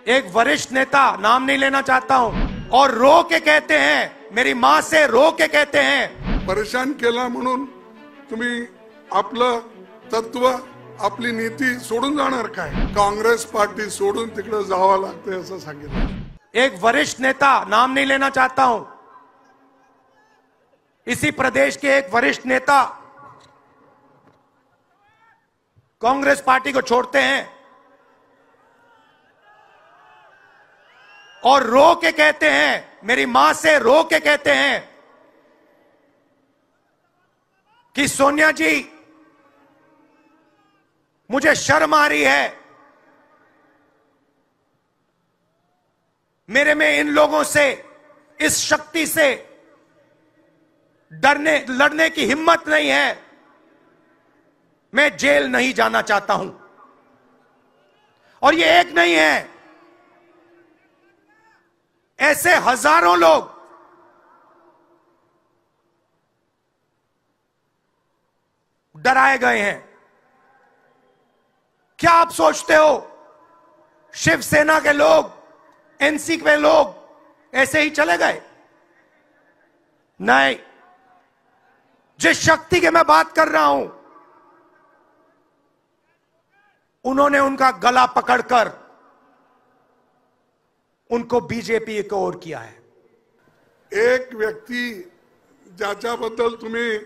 एक वरिष्ठ नेता, नाम नहीं लेना चाहता हूं, और रो के कहते हैं, मेरी मां से रो के कहते हैं, परेशान केला म्हणून तुम्ही आपलं तत्व आपली नीती सोडून जाणार काय? काँग्रेस पार्टी सोडून तिकडे जावं लागते असं सांगितलं। एक वरिष्ठ नेता, नाम नहीं लेना चाहता हूं, इसी प्रदेश के एक वरिष्ठ नेता कांग्रेस पार्टी को छोड़ते हैं और रो के कहते हैं, मेरी मां से रो के कहते हैं कि सोनिया जी मुझे शर्म आ रही है, मेरे में इन लोगों से, इस शक्ति से लड़ने की हिम्मत नहीं है, मैं जेल नहीं जाना चाहता हूं। और ये एक नहीं है, ऐसे हजारों लोग डराए गए हैं। क्या आप सोचते हो शिवसेना के लोग, एनसी के लोग ऐसे ही चले गए? नहीं, जिस शक्ति की मैं बात कर रहा हूं, उन्होंने उनका गला पकड़कर उनको बीजेपी की ओर किया है। एक व्यक्ती ज्याच्याबद्दल तुम्ही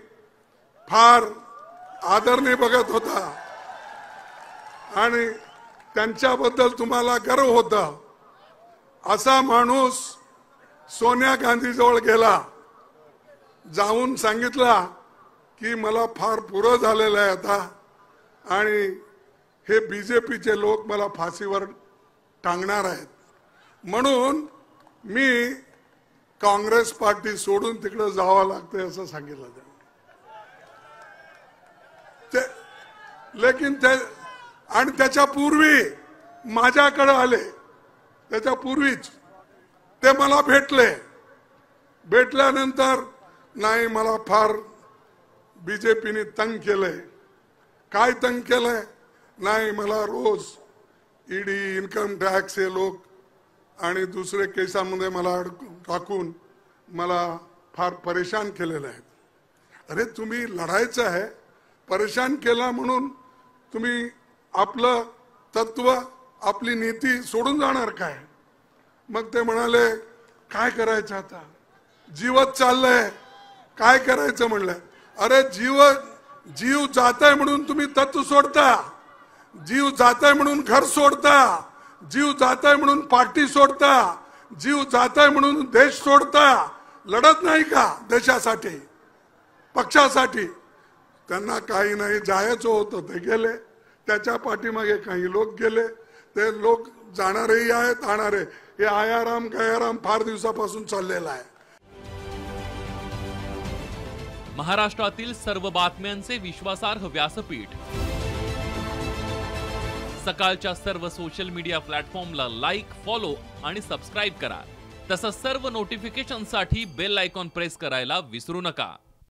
फार आदरने बघत होता आणि त्यांच्याबद्दल तुम्हाला गर्व होता, असा माणूस सोनिया गांधी जवळ गेला, जाऊन सांगितला की मला फार पुरं झालेलं आहे आता आणि हे बीजेपीचे लोक मला फाशीवर टांगणार आहेत, म्हणून मी काँग्रेस पार्टी सोडून तिकडे जावं लागते असं सांगितलं ते। लेकिन ते आणि त्याच्या पूर्वी माझ्याकडे आले, त्याच्या पूर्वीच ते मला भेटल्यानंतर नाही मला फार बीजेपीने तंग केलंय। काय तंग केलंय? नाही मला रोज ईडी, इन्कम टॅक्स हे लोक आणि दुसरे केसांमध्ये मला टाकून मला फार परेशान केलेलं आहे। अरे तुम्ही लढायचं आहे, परेशान केला म्हणून तुम्ही आपलं तत्व आपली नीती सोडून जाणार काय? मग ते म्हणाले काय करायचं आता, जीवच चाललंय, काय करायचं म्हणलं। अरे जीव जाताय म्हणून तुम्ही तत्व सोडता, जीव जाताय म्हणून घर सोडता, जीव जाताय म्हणून पार्टी सोडता, जीव जाताय म्हणून देश सोडता, लढत नाही का देशासाठी, पक्षासाठी? त्यांना काही नाही, जायचं होतं ते गेले, त्याच्या पाठीमागे काही लोक गेले, ते लोक जाणारेही आहेत, आणणारे। हे आयाराम गयाराम फार दिवसापासून चाललेला आहे। महाराष्ट्रातील सर्व बातम्यांचे विश्वासार्ह व्यासपीठ, सकाळच्या सर्व सोशल मीडिया प्लॅटफॉर्मला लाईक, फॉलो आणि सबस्क्राईब करा। तसंच सर्व नोटिफिकेशनसाठी बेल आयकॉन प्रेस करायला विसरू नका।